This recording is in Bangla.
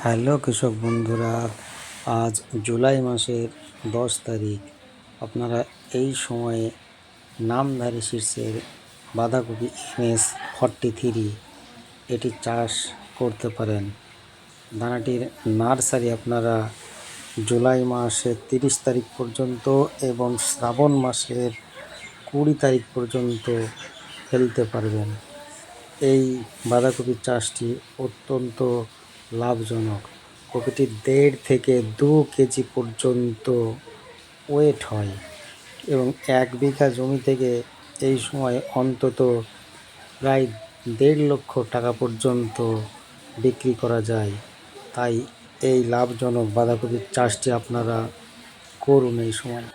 হ্যালো কৃষক বন্ধুরা, আজ জুলাই মাসের 10 তারিখ। আপনারা এই সময়ে নামধারী শীর্ষের বাঁধাকপি MS43 এটি চাষ করতে পারেন। দানাটির নার্সারি আপনারা জুলাই মাসের 30 তারিখ পর্যন্ত এবং শ্রাবণ মাসের 20 তারিখ পর্যন্ত ফেলতে পারবেন। এই বাঁধাকপির চাষটি অত্যন্ত লাভজনক। কপিটি 1.5 থেকে 2 কেজি পর্যন্ত ওয়েট হয় এবং 1 বিঘা জমি থেকে এই সময় অন্তত প্রায় 1.5 লক্ষ টাকা পর্যন্ত বিক্রি করা যায়। তাই এই লাভজনক বাঁধাকপির চাষটি আপনারা করুন এই সময়।